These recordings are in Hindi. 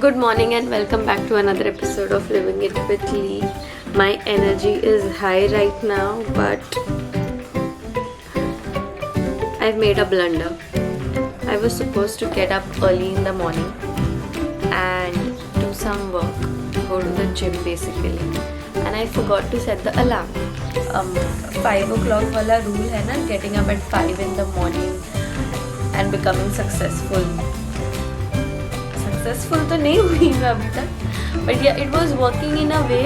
Good morning and welcome back to another episode of Living It with Lee. My energy is high right now, but I've made a blunder. I was supposed to get up early in the morning and do some work, go to the gym basically, and I forgot to set the alarm. 5 o'clock वाला rule है ना, getting up at 5 in the morning and becoming successful. Successful तो नहीं हुई मैं अभी तक, but yeah it was working in a way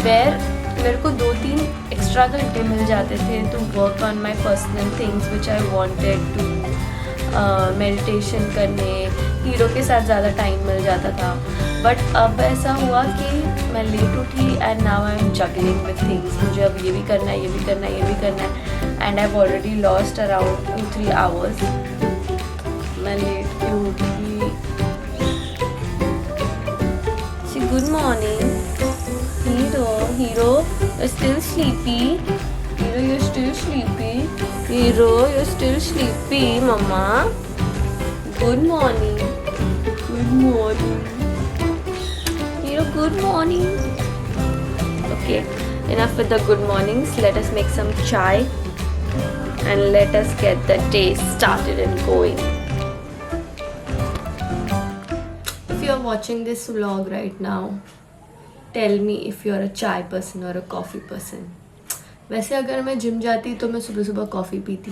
where मेरे को 2-3 एक्स्ट्रा घंटे मिल जाते थे to work on my personal things which I wanted to meditation करने, हीरो के साथ ज़्यादा टाइम मिल जाता था. बट अब ऐसा हुआ कि मैं लेट उठी and now I am juggling with things. मुझे अब ये भी करना है, ये भी करना है, ये भी करना है, and I have already lost around 2-3 hours. मैं लेट क्यों उठी? Good morning. Hero, you're still sleepy. Hero, you're still sleepy. Hero, you're still sleepy, Mama. Good morning. Good morning. Hero, good morning. Okay, enough with the good mornings. Let us make some chai and let us get the day started and going. If you are watching this vlog right now, tell me if you are a chai person or a coffee person. वैसे अगर मैं जिम जाती तो मैं सुबह सुबह कॉफ़ी पीती,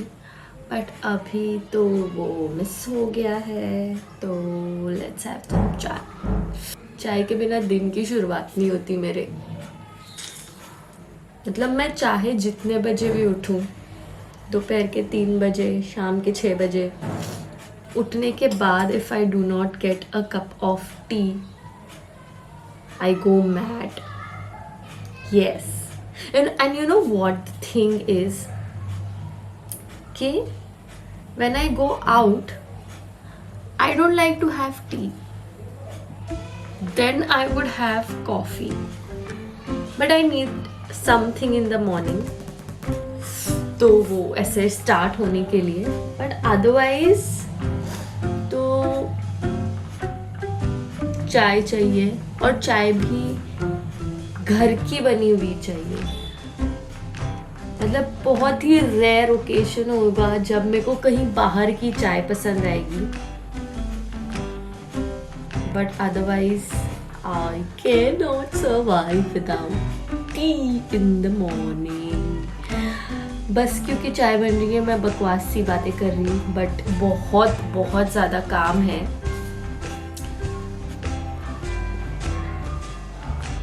बट अभी तो वो मिस हो गया है. तो लेट्स हैव सम चाय. चाय के बिना दिन की शुरुआत नहीं होती मेरे. मतलब मैं चाहे जितने बजे भी उठूं, दोपहर के 3 बजे, शाम के 6 बजे, उठने के बाद if I do not get a cup of tea, I go mad. Yes. And you know what the thing is? Okay, when I go out, I don't like to have tea. Then I would have coffee. But I need something in the morning. तो वो ऐसे start होने के लिए. But otherwise चाय चाहिए, और चाय भी घर की बनी हुई चाहिए. मतलब बहुत ही रेयर ओकेशन होगा जब मेरे को कहीं बाहर की चाय पसंद आएगी, but otherwise I can not survive without T in the morning. बस क्योंकि चाय बन रही है मैं बकवास सी बातें कर रही हूँ, बट बहुत बहुत ज़्यादा काम है.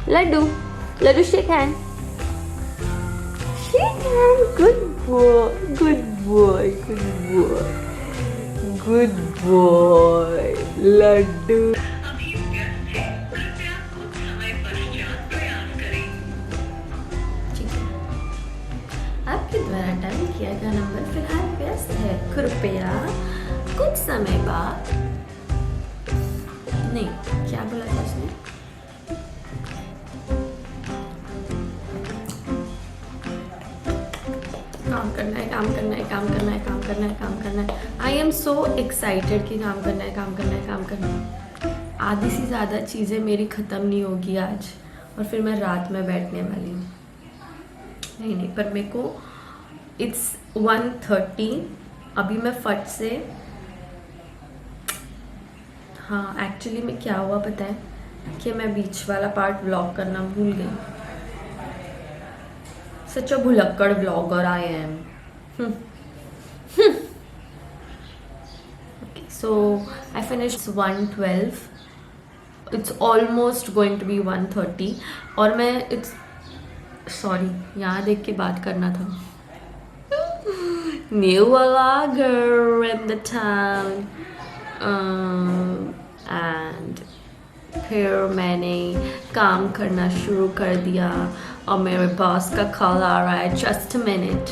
Laddu, shake hand. Shake hand. Good boy. Good boy. Good boy. Good boy. Laddu. आपके द्वारा डायल किया गया नंबर फिलहाल व्यस्त है. कृपया कुछ समय बाद. नहीं, क्या बोला था उसने? काम करना है, काम करना है, काम करना है, काम करना है, काम करना है. आई एम सो एक्साइटेड कि काम करना है, काम करना है, काम करना है. आधी से ज़्यादा चीज़ें मेरी ख़त्म नहीं होगी आज, और फिर मैं रात में बैठने वाली हूँ. नहीं, पर मेरे को इट्स 1:30. अभी मैं फट से, हाँ एक्चुअली में क्या हुआ पता है कि मैं बीच वाला पार्ट व्लॉग करना भूल गई. Such a भुलक्कड़ vlogger I am. Okay, so I finished 1:12. It's almost going to be 1:30. और मैं sorry, यहाँ देख के बात करना था. New vlogger in the town. And फिर मैंने काम करना शुरू कर दिया और मेरे बॉस का कॉल आ रहा है. Just a minute.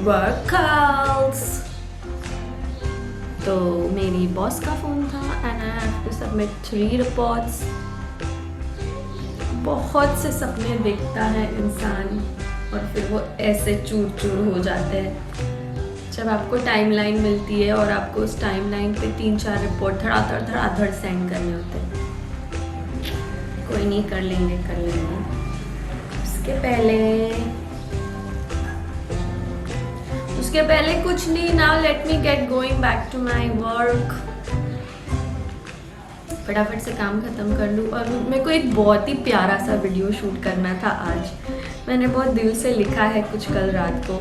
वर्कआउट्स। तो मेरी बॉस का फ़ोन था and I have to submit 3 reports. बहुत से सपने देखता है इंसान और फिर वो ऐसे चूर चूर हो जाते हैं जब आपको टाइमलाइन मिलती है और आपको उस टाइमलाइन पे 3-4 रिपोर्ट धड़ाधड़ सेंड करने होते हैं। कोई नहीं, कर लेंगे। उसके पहले कुछ नहीं। Now let me get going back to my work. फटाफट से काम खत्म कर लूँ। और मेरे को एक बहुत ही प्यारा सा वीडियो शूट करना था आज। मैंने बहुत दिल से लिखा है कुछ कल रात को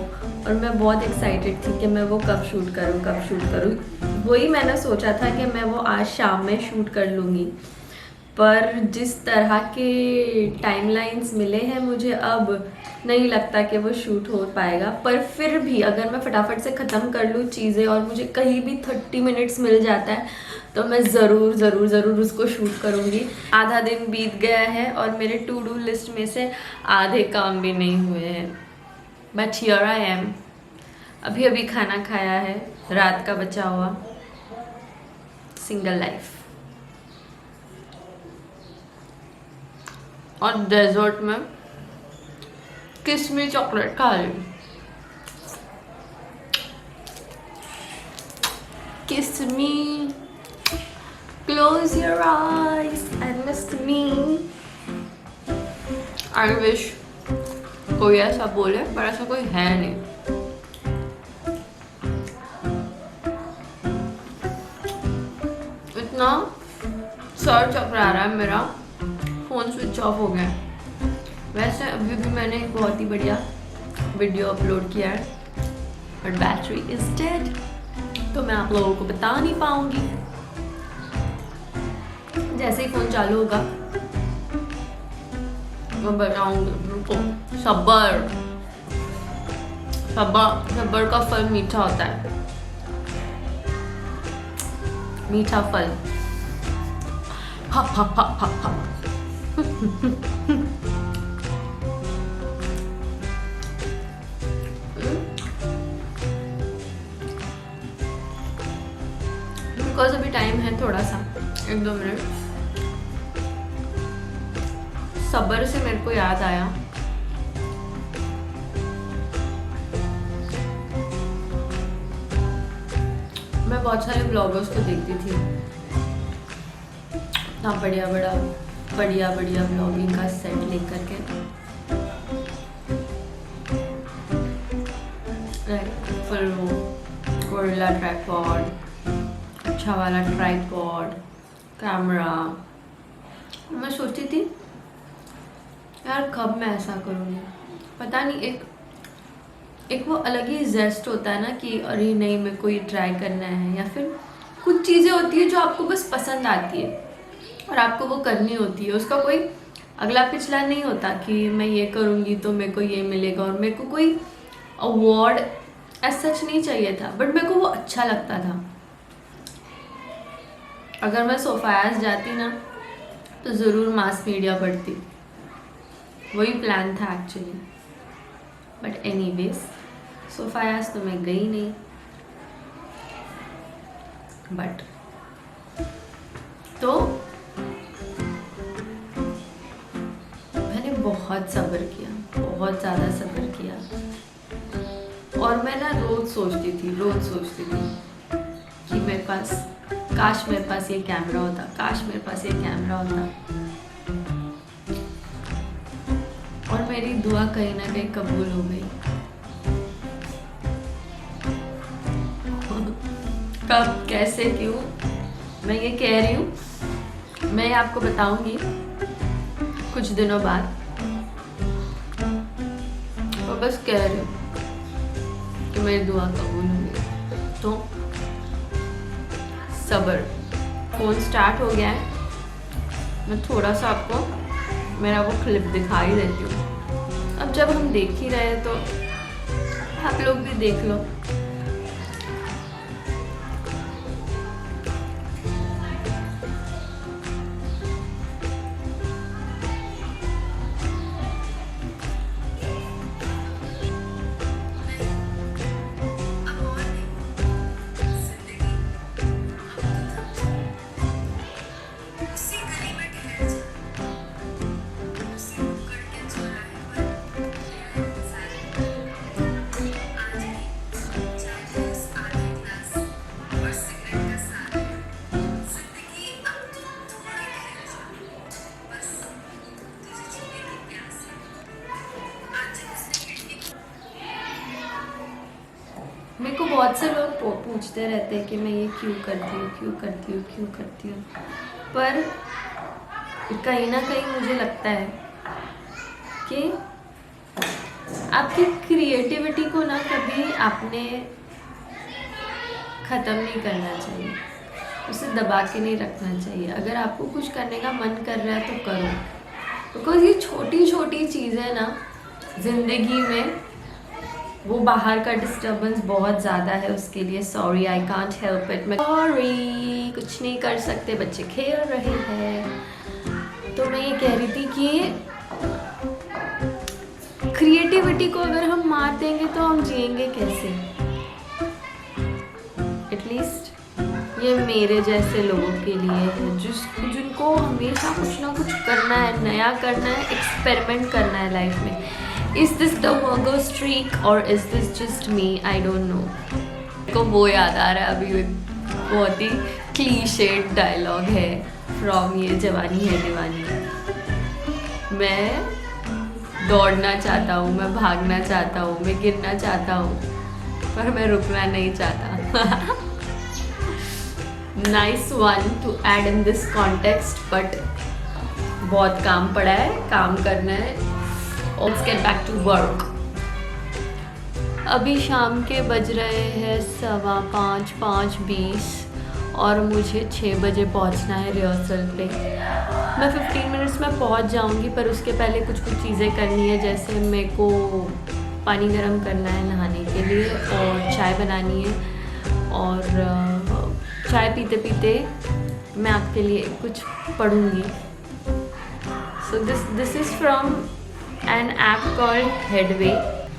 और मैं बहुत एक्साइटेड थी कि मैं वो कब शूट करूँ। वही मैंने सोचा था कि मैं वो आज शाम में शूट कर लूँगी, पर जिस तरह के टाइमलाइंस मिले हैं मुझे अब नहीं लगता कि वो शूट हो पाएगा। पर फिर भी अगर मैं फटाफट से ख़त्म कर लूँ चीज़ें और मुझे कहीं भी 30 मिनट्स मिल जाता है तो मैं ज़रूर उसको शूट करूँगी। आधा दिन बीत गया है और मेरे टू डू लिस्ट में से आधे काम भी नहीं हुए हैं, बट हियर आई एम। अभी खाना खाया है, रात का बचा हुआ। Single life. और डेजर्ट में किस्मी चॉकलेट खा रही। Kismi, close your eyes and miss me. I wish कोई ऐसा बोले, पर ऐसा कोई है नहीं। इतना सर चकरा रहा है मेरा, फ़ोन स्विच ऑफ हो गया है। वैसे अभी भी मैंने एक बहुत ही बढ़िया वीडियो अपलोड किया है, बट बैटरी इज डेड, तो मैं आप लोगों को बता नहीं पाऊंगी। जैसे ही फ़ोन चालू होगा मैं बताऊंगी। रुको, सब्र का फल मीठा होता है। मीठा फल। हा। बिकॉज अभी टाइम है थोड़ा सा, 1-2 मिनट। सब्र से मेरे को याद आया, मैं बहुत सारे ब्लॉगर्स को देखती थी, इतना बढ़िया ब्लॉगिंग का सेट लेकर के, फुल गोरिल्ला ट्राइपॉड, अच्छा वाला ट्राइपॉड, कैमरा। मैं सोचती थी यार कब मैं ऐसा करूँगी। पता नहीं, एक वो अलग ही जेस्ट होता है ना कि अरे नहीं मेरे को ये ट्राई करना है, या फिर कुछ चीज़ें होती है जो आपको बस पसंद आती है और आपको वो करनी होती है। उसका कोई अगला पिछला नहीं होता कि मैं ये करूँगी तो मेरे को ये मिलेगा, और मेरे को कोई अवार्ड ऐसा सच नहीं चाहिए था, बट मेरे को वो अच्छा लगता था। अगर मैं सोफायास जाती ना तो ज़रूर मास मीडिया पढ़ती, वही प्लान था एक्चुअली। बट एनीवेज सोफायास तो मैं गई नहीं। बट तो मैंने बहुत सब्र किया, बहुत ज़्यादा सब्र किया। और मैं ना रोज़ सोचती थी कि मेरे पास, काश मेरे पास ये कैमरा होता, काश मेरे पास ये कैमरा होता। और मेरी दुआ कहीं ना कहीं कबूल हो गई। कब, कैसे, क्यों, मैं ये कह रही हूँ, मैं आपको बताऊंगी कुछ दिनों बाद। तो बस कह रही हूँ कि मेरी दुआ कबूल हो गई। तो सब्र। फ़ोन स्टार्ट हो गया है। मैं थोड़ा सा आपको मेरा वो क्लिप दिखाई देती हूँ। अब जब हम देख ही रहे तो आप लोग भी देख लो। पूछते रहते हैं कि मैं ये क्यों करती हूँ, पर कहीं ना कहीं मुझे लगता है कि आपकी क्रिएटिविटी को ना कभी आपने ख़त्म नहीं करना चाहिए, उसे दबा के नहीं रखना चाहिए। अगर आपको कुछ करने का मन कर रहा है तो करो, बिकॉज ये छोटी छोटी चीज़ें ना ज़िंदगी में, वो बाहर का डिस्टर्बेंस बहुत ज़्यादा है उसके लिए। Sorry, I can't help it, मैं सॉरी, कुछ नहीं कर सकते, बच्चे खेल रहे हैं। तो मैं ये कह रही थी कि क्रिएटिविटी को अगर हम मार देंगे तो हम जिएंगे कैसे? एटलीस्ट ये मेरे जैसे लोगों के लिए है जिनको हमेशा कुछ ना कुछ करना है, नया करना है, एक्सपेरिमेंट करना है लाइफ में। Is this the Virgo streak और is this just me? I don't know. को वो याद आ रहा है अभी, बहुत ही क्लीशेड डायलॉग है फ्रॉम ये जवानी है दीवानी। मैं दौड़ना चाहता हूँ, मैं भागना चाहता हूँ, मैं गिरना चाहता हूँ, पर मैं रुकना नहीं चाहता। Nice one to add in this context, but बहुत काम पड़ा है, काम करना है। Let's get back to work. अभी शाम के बज रहे हैं 5:15 और मुझे 6 बजे पहुंचना है रिहर्सल पे। मैं 15 मिनट्स में पहुंच जाऊंगी, पर उसके पहले कुछ चीज़ें करनी है, जैसे मेरे को पानी गर्म करना है नहाने के लिए और चाय बनानी है। और चाय पीते पीते मैं आपके लिए कुछ पढ़ूंगी। So this is from an app called Headway.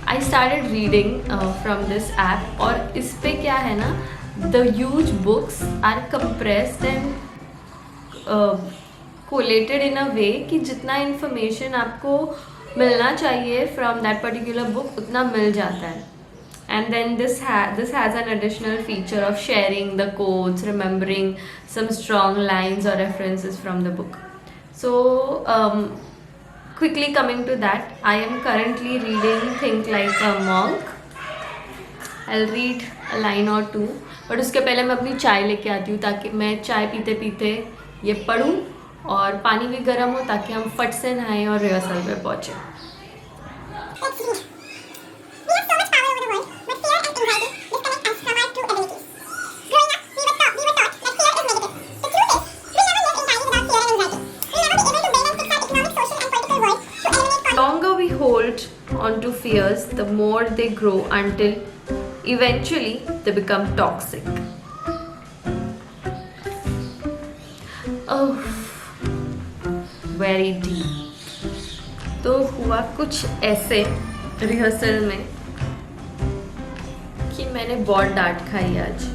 I started reading from this app, और इस पे क्या है ना, the huge books are compressed and collated in a way कि जितना इन्फॉर्मेशन आपको मिलना चाहिए फ्रॉम दैट पर्टिकुलर बुक उतना मिल जाता है। And then this has an additional feature of sharing the quotes, remembering some strong lines or references from the book. So quickly coming to that, I am currently reading Think Like a Monk. I'll read a line or two, but उसके पहले मैं अपनी चाय लेके आती हूँ ताकि मैं चाय पीते पीते ये पढूं और पानी भी गर्म हो ताकि हम फट से नहाएं और रिहर्सल पे पहुँचे। Hold on to fears, the more they grow until eventually they become toxic. Oh, very deep. तो हुआ कुछ ऐसे रिहर्सल में कि मैंने बहुत डांट खाई आज,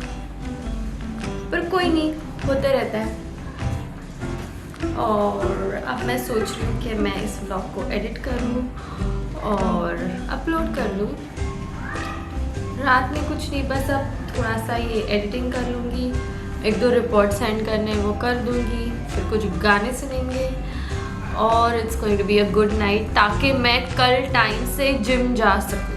पर कोई नहीं, होते रहता है। और अब मैं सोच रही हूँ कि मैं इस व्लॉग को एडिट कर लूँ और अपलोड कर लूँ। रात में कुछ नहीं, बस अब थोड़ा सा ये एडिटिंग कर लूँगी, 1-2 रिपोर्ट सेंड करने वो कर दूँगी, फिर कुछ गाने सुनेंगे और it's going to be a good night, ताकि मैं कल टाइम से जिम जा सकूँ।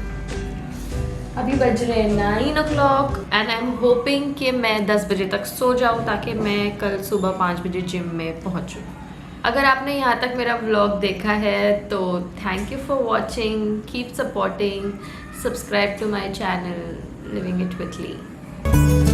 अभी बज रहे हैं 9 o'clock and I am hoping कि मैं 10 बजे तक सो जाऊँ ताकि मैं कल सुबह 5 बजे जिम में पहुँचूँ। अगर आपने यहाँ तक मेरा व्लॉग देखा है तो thank you for watching, keep supporting, subscribe to my channel living it with Lee.